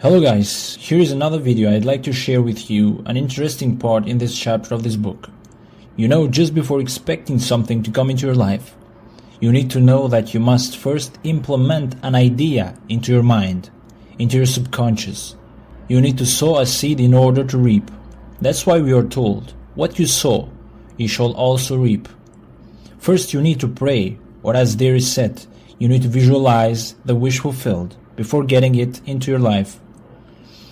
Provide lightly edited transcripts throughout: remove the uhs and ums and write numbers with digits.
Hello guys, here is another video. I'd like to share with you an interesting part in this chapter of this book. Just before expecting something to come into your life, you need to know that you must first implement an idea into your mind, into your subconscious. You need to sow a seed in order to reap. That's why we are told, what you sow, you shall also reap. First you need to pray, or as there is said, you need to visualize the wish fulfilled before getting it into your life.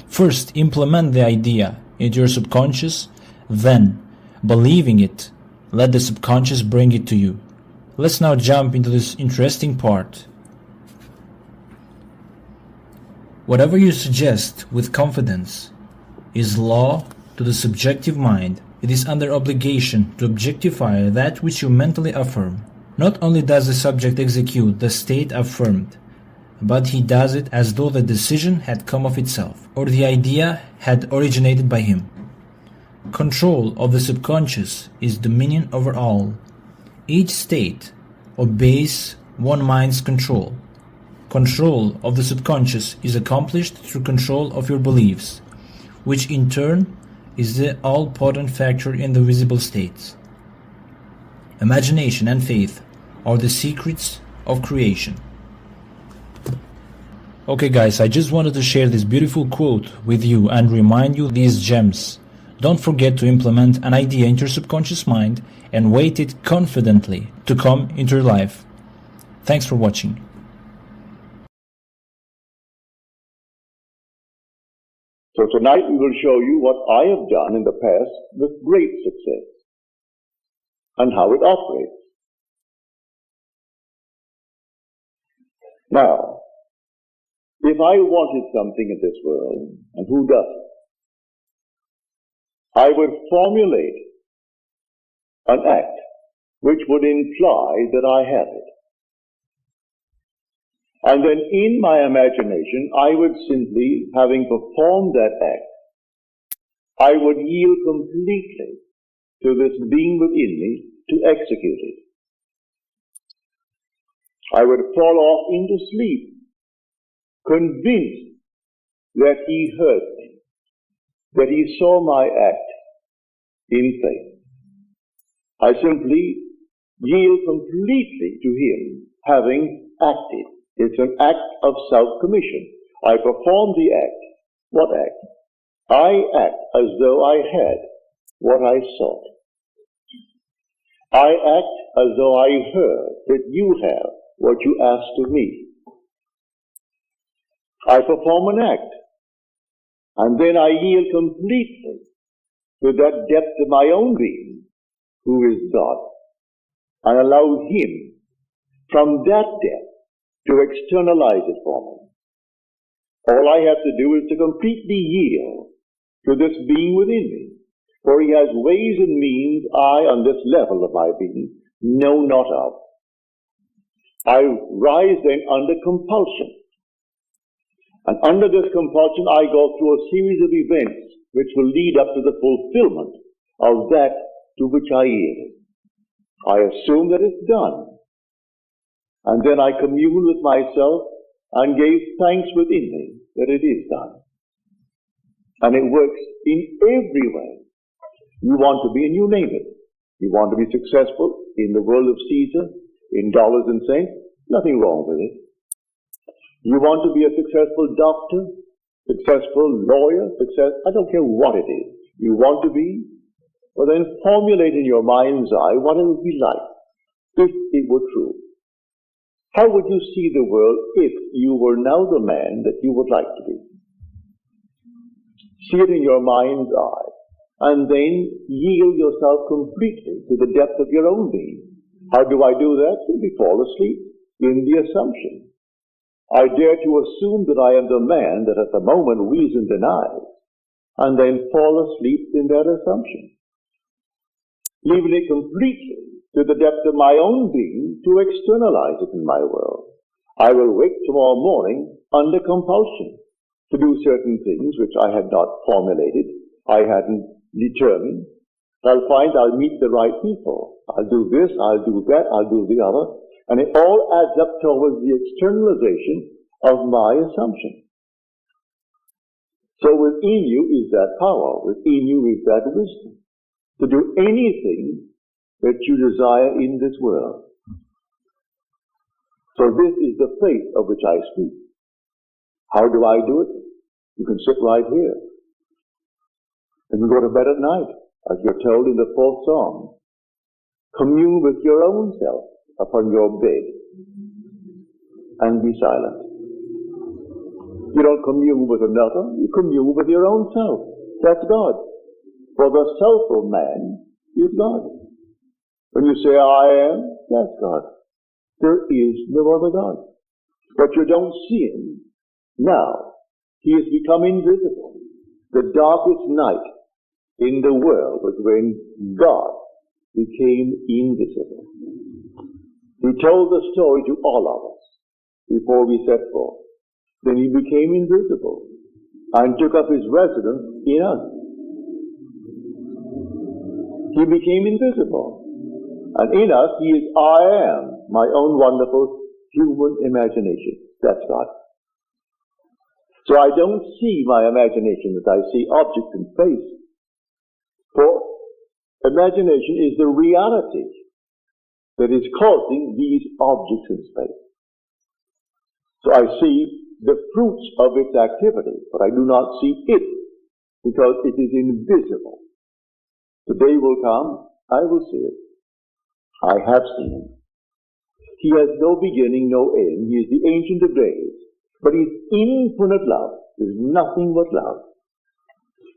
First, implement the idea into your subconscious, then, believing it, let the subconscious bring it to you. Let's now jump into this interesting part. Whatever you suggest with confidence is law to the subjective mind. It is under obligation to objectify that which you mentally affirm. Not only does the subject execute the state affirmed, but he does it as though the decision had come of itself, or the idea had originated by him. Control of the subconscious is dominion over all. Each state obeys one mind's control. Control of the subconscious is accomplished through control of your beliefs, which in turn is the all-potent factor in the visible states. Imagination and faith are the secrets of creation. Okay guys, I just wanted to share this beautiful quote with you and remind you these gems. Don't forget to implement an idea into your subconscious mind and wait it confidently to come into your life. Thanks for watching. So tonight we will show you what I have done in the past with great success and how it operates. Now, if I wanted something in this world, and who doesn't, I would formulate an act which would imply that I have it. And then in my imagination, I would simply, having performed that act, I would yield completely to this being within me to execute it. I would fall off into sleep, convinced that he heard me, that he saw my act in faith. I simply yield completely to him, having acted. It's an act of self-commission. I perform the act. What act? I act as though I had what I sought. I act as though I heard that you have what you asked of me. I perform an act, and then I yield completely to that depth of my own being, who is God, and allow him from that depth to externalize it for me. All I have to do is to completely yield to this being within me, for he has ways and means I, on this level of my being, know not of. I rise then under compulsion. And under this compulsion, I go through a series of events which will lead up to the fulfillment of that to which I yield. I assume that it's done. And then I commune with myself and gave thanks within me that it is done. And it works in every way. You want to be, and you name it. You want to be successful in the world of Caesar, in dollars and cents, nothing wrong with it. You want to be a successful doctor, successful lawyer, I don't care what it is. You want to be, well then formulate in your mind's eye what it would be like if it were true. How would you see the world if you were now the man that you would like to be? See it in your mind's eye, and then yield yourself completely to the depth of your own being. How do I do that? Simply fall asleep in the assumption. I dare to assume that I am the man that at the moment reason denies, and then fall asleep in that assumption, leaving it completely to the depth of my own being to externalize it in my world. I will wake tomorrow morning under compulsion to do certain things which I had not formulated, I hadn't determined. I'll find I'll meet the right people. I'll do this, I'll do that, I'll do the other. And it all adds up towards the externalization of my assumption. So within you is that power, within you is that wisdom, to do anything that you desire in this world. So this is the faith of which I speak. How do I do it? You can sit right here. And you go to bed at night, as you're told in the 4th Psalm. Commune with your own self upon your bed and be silent. You don't commune with another, you commune with your own self. That's God. For the self of man is God. When you say, I am, that's God. There is no other God. But you don't see him. Now, he has become invisible. The darkest night in the world was when God became invisible. He told the story to all of us before we set forth. Then he became invisible and took up his residence in us. He became invisible. And in us, he is I am, my own wonderful human imagination. That's God. So I don't see my imagination as I see objects in space. For imagination is the reality that is causing these objects in space. So I see the fruits of its activity, but I do not see it because it is invisible. The day will come, I will see it. I have seen him. He has no beginning, no end. He is the Ancient of Days. But his infinite love is nothing but love.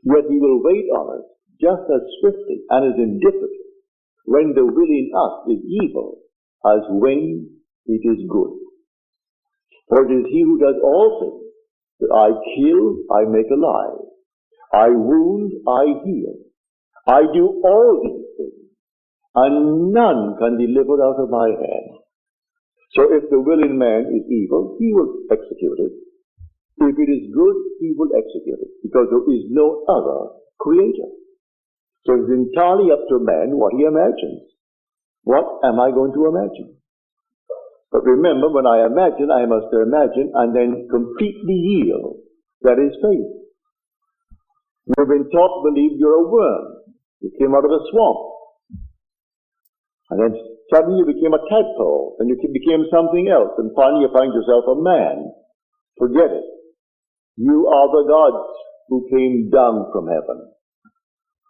Yet he will wait on us just as swiftly and as indifferently when the will in us is evil as when it is good. For it is he who does all things, that I kill, I make alive. I wound, I heal. I do all these things, and none can deliver out of my hand. So if the will in man is evil, he will execute it. If it is good, he will execute it, because there is no other creator. So it's entirely up to man what he imagines. What am I going to imagine? But remember, when I imagine, I must imagine and then completely yield. That is faith. You've been taught to believe you're a worm. You came out of a swamp. And then suddenly you became a tadpole, and you became something else, and finally you find yourself a man. Forget it. You are the gods who came down from heaven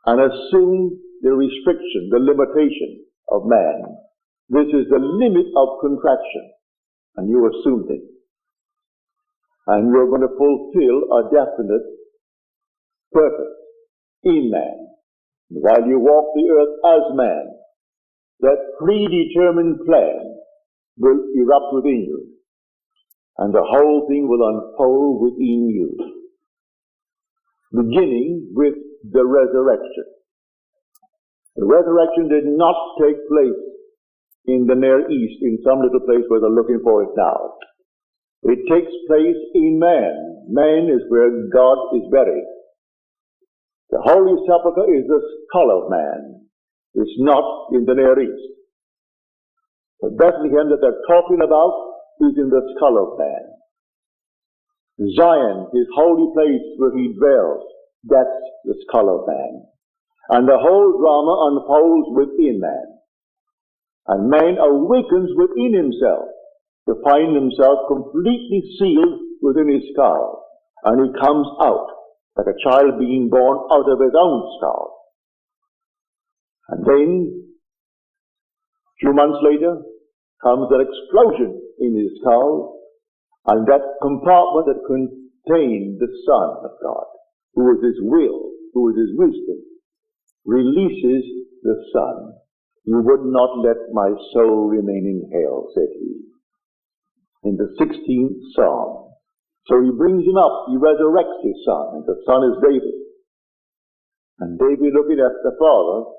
and assumed the restriction, the limitation of man. This is the limit of contraction, and you assumed it. And you're going to fulfill a definite purpose in man. While you walk the earth as man, that predetermined plan will erupt within you, and the whole thing will unfold within you, beginning with the resurrection. The resurrection did not take place in the Near East, in some little place where they're looking for it now. It takes place in man. Man is where God is buried. The Holy Sepulchre is the skull of man. It's not in the Near East. The Bethlehem that they're talking about is in the skull of man. Zion, his holy place where he dwells, that's the skull of man. And the whole drama unfolds within man. And man awakens within himself to find himself completely sealed within his skull. And he comes out like a child being born out of his own skull. And then, a few months later, comes an explosion in his skull, and that compartment that contained the Son of God, who is his will, who is his wisdom, releases the Son. You would not let my soul remain in hell, said he, in the 16th Psalm. So he brings him up, he resurrects his son, and the son is David. And David, looking at the Father,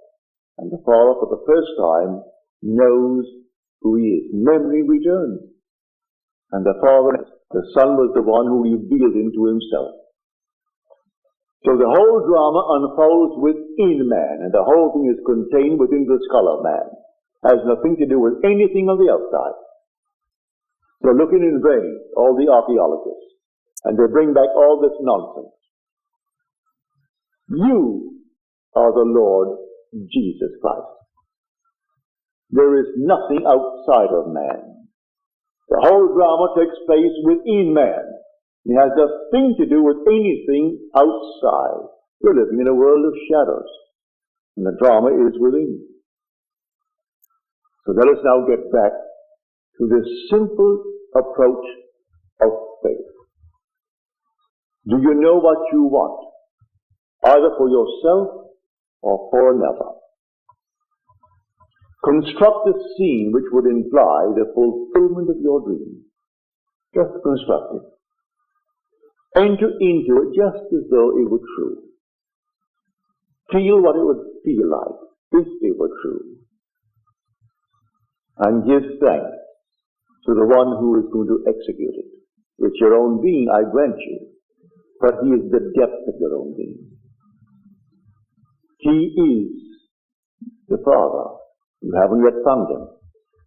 and the Father for the first time knows who he is. Memory returns. And the Son was the one who revealed him to himself. So the whole drama unfolds within man, and the whole thing is contained within the skull of man. Has nothing to do with anything on the outside. They're looking in vain, all the archaeologists, and they bring back all this nonsense. You are the Lord Jesus Christ. There is nothing outside of man. The whole drama takes place within man. It has nothing to do with anything outside. You're living in a world of shadows, and the drama is within. So let us now get back to this simple approach of faith. Do you know what you want, either for yourself or for another? Construct a scene which would imply the fulfillment of your dream. Just construct it. Enter into it just as though it were true. Feel what it would feel like if it were true. And give thanks to the one who is going to execute it. It's your own being, I grant you, but he is the depth of your own being. He is the Father. You haven't yet found him,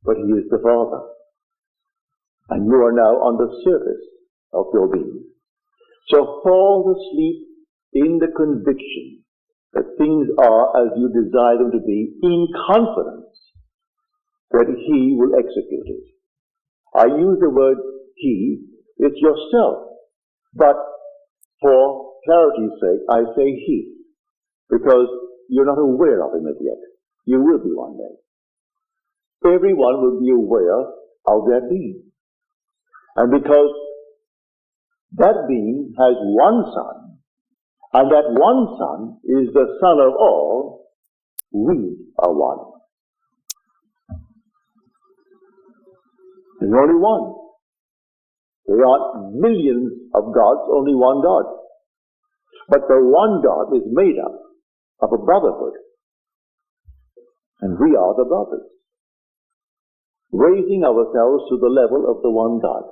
but he is the Father. And you are now on the surface of your being. So fall asleep in the conviction that things are as you desire them to be, in confidence that he will execute it. I use the word he, it's yourself. But for clarity's sake, I say he, because you're not aware of him as yet. You will be one day. Everyone will be aware of their being. And because that being has one Son, and that one Son is the Son of all, we are one. There's only one. There aren't millions of gods, only one God. But the one God is made up of a brotherhood. And we are the brothers, raising ourselves to the level of the one God.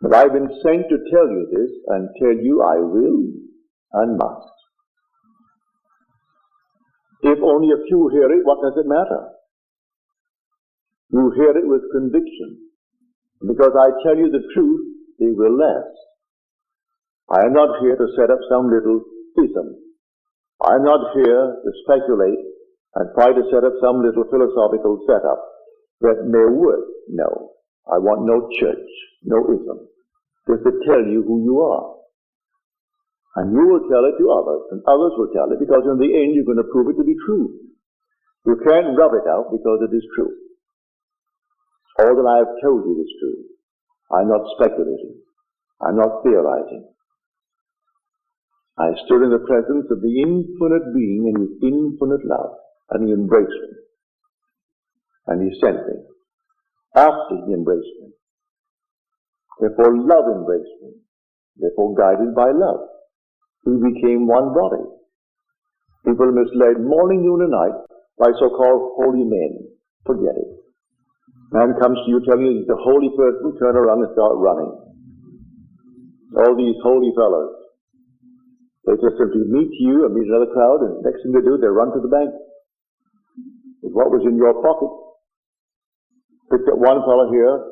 But I've been sent to tell you this, and tell you I will and must. If only a few hear it, what does it matter? You hear it with conviction. Because I tell you the truth, it will last. I am not here to set up some little ism. I am not here to speculate and try to set up some little philosophical setup that may work. No. I want no church, no ism. Just to tell you who you are. And you will tell it to others, and others will tell it, because in the end you're going to prove it to be true. You can't rub it out because it is true. All that I have told you is true. I'm not speculating. I'm not theorizing. I stood in the presence of the infinite being in his infinite love, and he embraced me. And he sent me. After he embraced me. Therefore love embraced me. Therefore guided by love. We became one body. People are misled morning, noon, and night by so-called holy men. Forget it. Man comes to you telling you he's a holy person, turn around and start running. All these holy fellows. They just simply meet you and meet another crowd, and next thing they do, they run to the bank with what was in your pocket. Picked up one fellow here,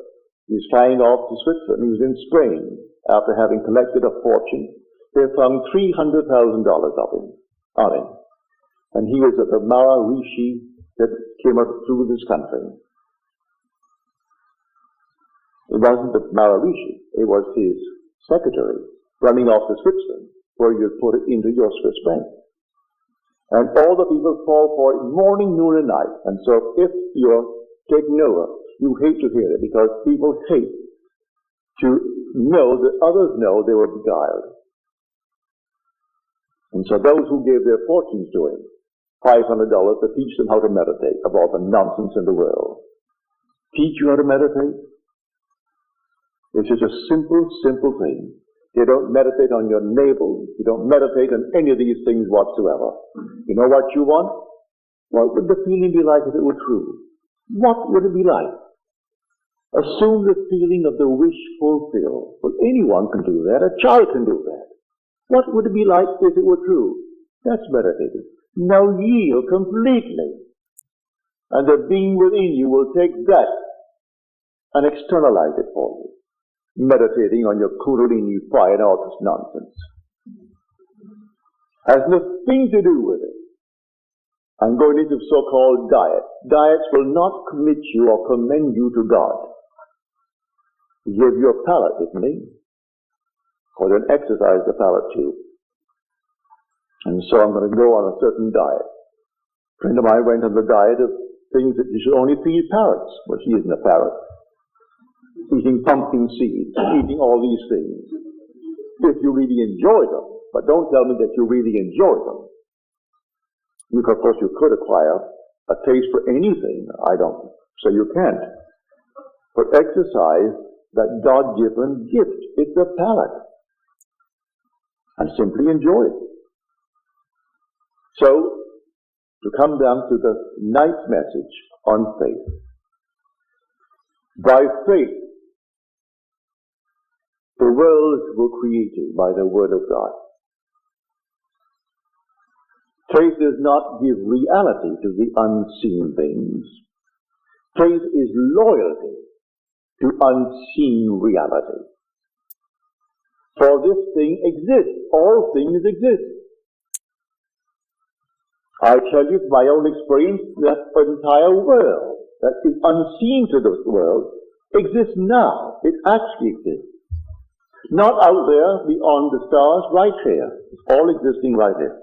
he's flying off to Switzerland. He was in Spain after having collected a fortune. They found $300,000 on him. And he was at the Maharishi that came up through this country. It wasn't the Maharishi, it was his secretary running off to Switzerland, where you put it into your Swiss bank. And all the people fall for it morning, noon, and night. And so if you're taking over, you hate to hear it, because people hate to know that others know they were beguiled. And so those who gave their fortunes to him, $500 to teach them how to meditate, of all the nonsense in the world. Teach you how to meditate? It's just a simple, simple thing. You don't meditate on your navel. You don't meditate on any of these things whatsoever. You know what you want? What would the feeling be like if it were true? What would it be like? Assume the feeling of the wish fulfilled. Well, anyone can do that. A child can do that. What would it be like if it were true? That's meditating. Now yield completely. And the being within you will take that and externalize it for you. Meditating on your Kundalini fire and all this nonsense. Has nothing to do with it. I'm going into so-called diet. Diets will not commit you or commend you to God. He gave you a palate, didn't he? Or then exercise the palate too. And so I'm going to go on a certain diet. A friend of mine went on the diet of things that you should only feed parrots. Well, he isn't a parrot. Eating pumpkin seeds, eating all these things. If you really enjoy them, but don't tell me that you really enjoy them. Of course, you could acquire a taste for anything. I don't say you can't. But exercise that God-given gift. It's a palate. And simply enjoy it. So, to come down to the ninth message on faith. By faith, the worlds were created by the Word of God. Faith does not give reality to the unseen things. Faith is loyalty to unseen reality. For this thing exists. All things exist. I tell you from my own experience that the entire world that is unseen to this world exists now. It actually exists. Not out there beyond the stars, right here. It's all existing right here.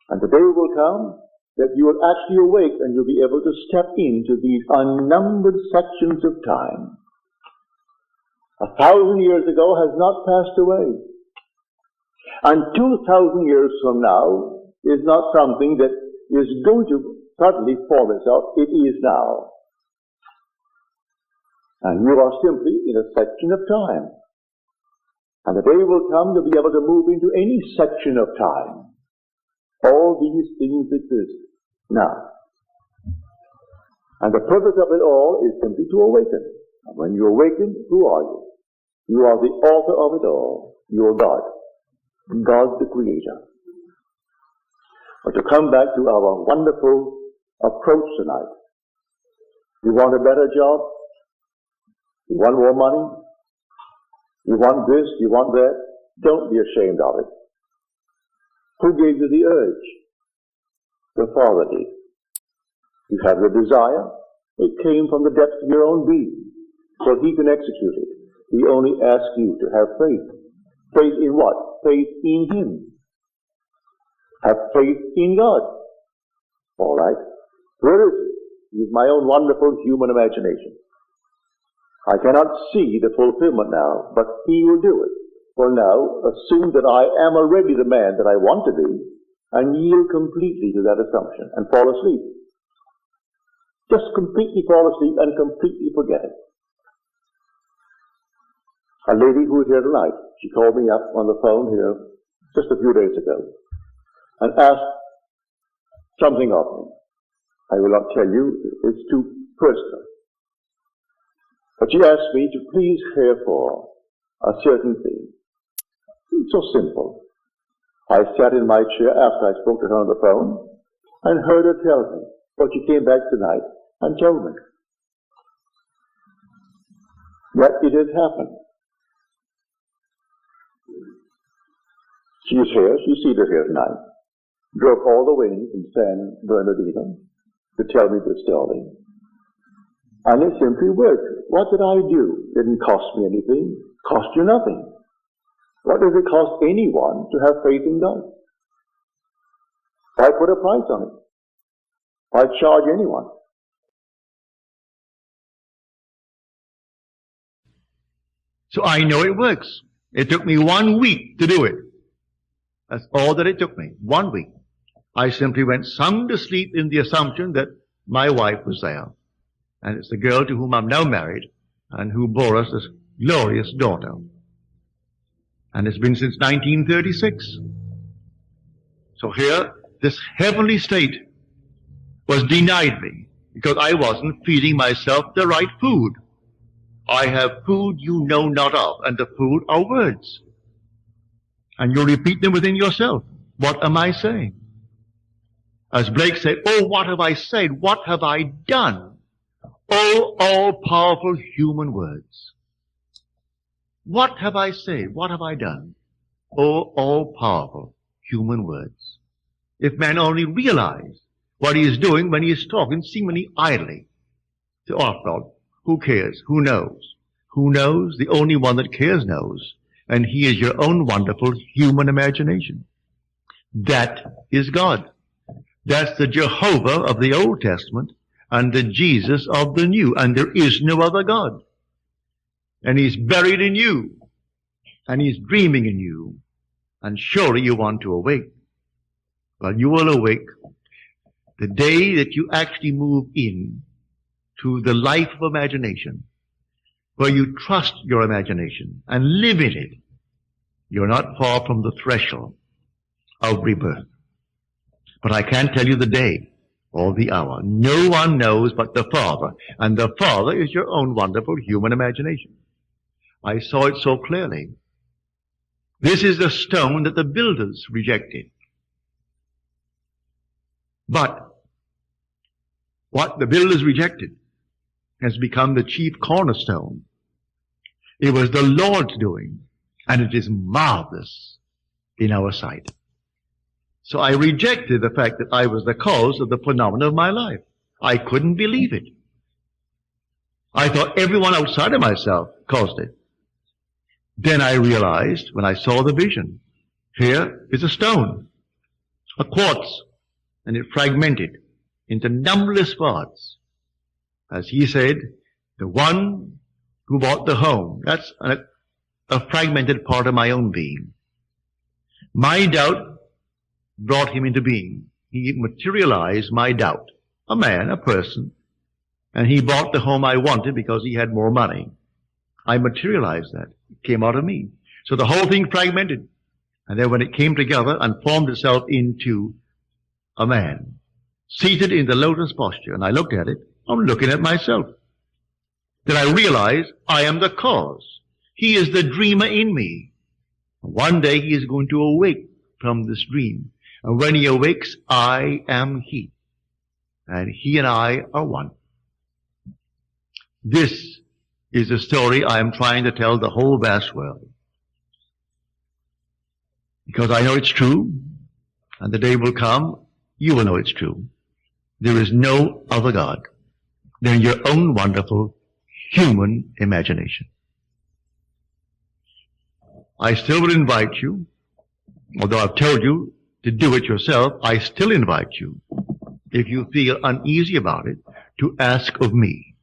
And the day will come that you will actually awake and you'll be able to step into these unnumbered sections of time. 1,000 years ago has not passed away. And 2,000 years from now is not something that is going to suddenly form itself. It is now. And you are simply in a section of time. And the day will come to be able to move into any section of time. All these things exist now. And the purpose of it all is simply to awaken. And when you awaken, who are you? You are the author of it all. You are God. God the Creator. But to come back to our wonderful approach tonight. You want a better job? You want more money? You want this? You want that? Don't be ashamed of it. Who gave you the urge? The Father did. You have the desire. It came from the depths of your own being. So He can execute it. He only asks you to have faith. Faith in what? Faith in Him. Have faith in God. All right. Where is it? Use my own wonderful human imagination. I cannot see the fulfillment now, but He will do it. For now, assume that I am already the man that I want to be, and yield completely to that assumption, and fall asleep. Just completely fall asleep and completely forget it. A lady who was here tonight, she called me up on the phone here just a few days ago, and asked something of me. I will not tell you, it's too personal. But she asked me to please care for a certain thing. It's so simple. I sat in my chair after I spoke to her on the phone and heard her tell me. But she came back tonight and told me that it has happened. She is here. She's seated here tonight. Drove all the way from San Bernardino to tell me this story. And it simply worked. What did I do? Didn't cost me anything. Cost you nothing. What does it cost anyone to have faith in God? Why put a price on it? Why charge anyone? So I know it works. It took me 1 week to do it. That's all that it took me. 1 week. I simply went sound asleep in the assumption that my wife was there. And it's the girl to whom I'm now married and who bore us this glorious daughter. And it's been since 1936. So here, this heavenly state was denied me because I wasn't feeding myself the right food. I have food you know not of, and the food are words. And you repeat them within yourself. What am I saying? As Blake said, oh, what have I said? What have I done? Oh, all-powerful human words. What have I said? What have I done? Oh, all-powerful human words. If man only realized what he is doing when he is talking seemingly idly. So, after all, who cares? Who knows? Who knows? The only one that cares knows. And he is your own wonderful human imagination. That is God. That's the Jehovah of the Old Testament and the Jesus of the New. And there is no other God. And he's buried in you. And he's dreaming in you. And surely you want to awake. Well, you will awake the day that you actually move in to the life of imagination, where you trust your imagination and live in it. You're not far from the threshold of rebirth. But I can't tell you the day or the hour. No one knows but the Father, and the Father is your own wonderful human imagination. I saw it so clearly. This is the stone that the builders rejected. But what the builders rejected has become the chief cornerstone. It was the Lord's doing, and it is marvelous in our sight. So I rejected the fact that I was the cause of the phenomena of my life. I couldn't believe it. I thought everyone outside of myself caused it. Then I realized, when I saw the vision, here is a stone, a quartz, and it fragmented into numberless parts. As he said, the one who bought the home, that's a fragmented part of my own being. My doubt brought him into being. He materialized my doubt. A man, a person, and he bought the home I wanted because he had more money. I materialized that. It came out of me. So the whole thing fragmented. And then when it came together and formed itself into a man, seated in the lotus posture, and I looked at it, I'm looking at myself. Then I realized I am the cause. He is the dreamer in me. One day he is going to awake from this dream. And when he awakes, I am he. And he and I are one. This is the story I am trying to tell the whole vast world. Because I know it's true, and the day will come, you will know it's true. There is no other God than your own wonderful human imagination. I still will invite you, although I've told you to do it yourself, I still invite you, if you feel uneasy about it, to ask of me.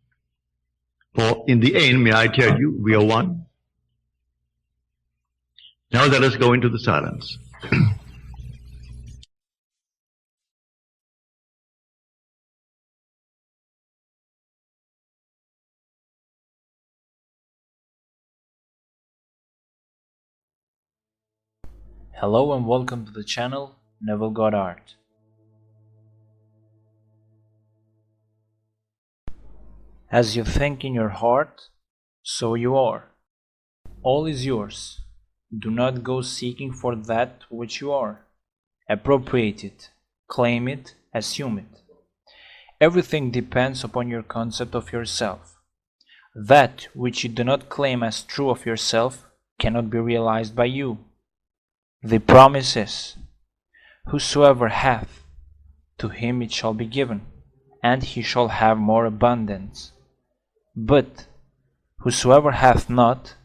For in the end, may I tell you, we are one. Now let us go into the silence. Hello and welcome to the channel Neville Goddard. As you think in your heart, so you are. All is yours. Do not go seeking for that which you are. Appropriate it, claim it, assume it. Everything depends upon your concept of yourself. That which you do not claim as true of yourself cannot be realized by you. The promise is, whosoever hath, to him it shall be given, and he shall have more abundance. But whosoever hath not,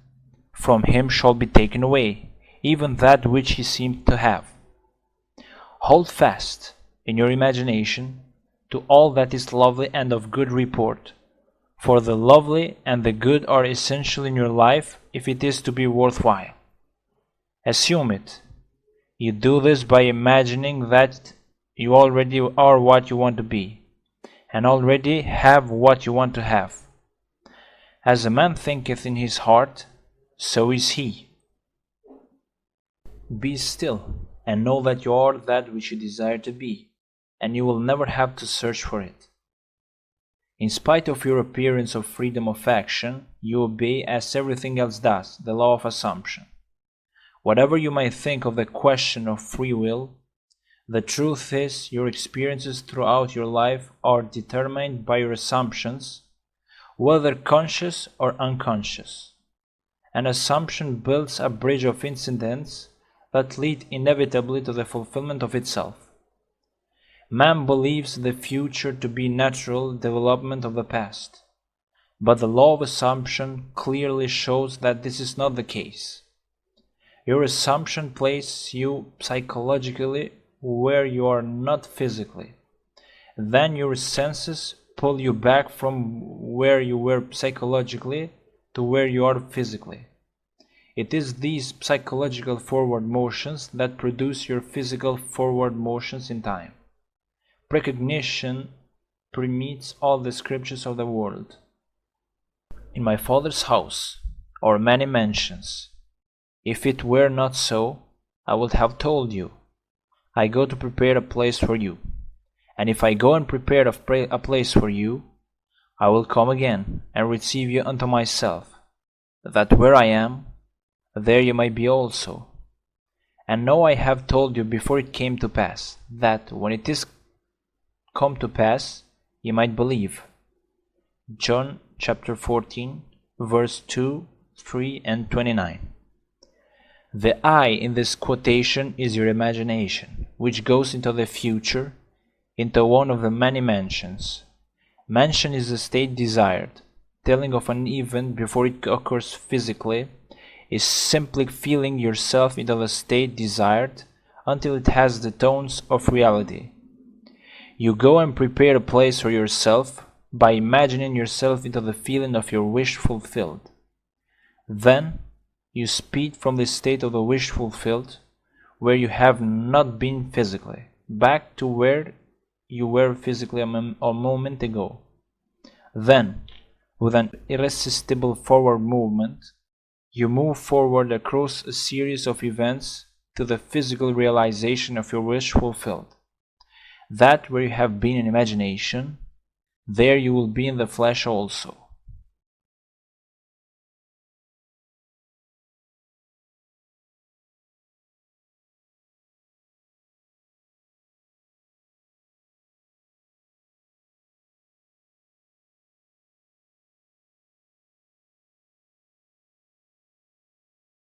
from him shall be taken away, even that which he seemed to have. Hold fast in your imagination to all that is lovely and of good report, for the lovely and the good are essential in your life if it is to be worthwhile. Assume it. You do this by imagining that you already are what you want to be, and already have what you want to have. As a man thinketh in his heart, so is he. Be still, and know that you are that which you desire to be, and you will never have to search for it. In spite of your appearance of freedom of action, you obey, as everything else does, the law of assumption. Whatever you may think of the question of free will, the truth is your experiences throughout your life are determined by your assumptions, whether conscious or unconscious. An assumption builds a bridge of incidents but lead inevitably to the fulfillment of itself. Man believes the future to be natural development of the past, but the law of assumption clearly shows that this is not the case. Your assumption places you psychologically where you are not physically. Then your senses pull you back from where you were psychologically to where you are physically. It is these psychological forward motions that produce your physical forward motions in time. Precognition permeates all the scriptures of the world. In my Father's house are many mansions. If it were not so, I would have told you. I go to prepare a place for you. And if I go and prepare a place for you, I will come again and receive you unto myself, that where I am, there you may be also. And now I have told you before it came to pass, that when it is come to pass, ye might believe. John chapter 14, verse 2, 3, and 29. The I in this quotation is your imagination, which goes into the future, into one of the many mansions. Mansion is the state desired. Telling of an event before it occurs physically is simply feeling yourself into the state desired until it has the tones of reality. You go and prepare a place for yourself by imagining yourself into the feeling of your wish fulfilled. Then you speed from the state of the wish fulfilled, where you have not been physically, back to where you were physically a moment ago. Then, with an irresistible forward movement, you move forward across a series of events to the physical realization of your wish fulfilled. That where you have been in imagination, there you will be in the flesh also.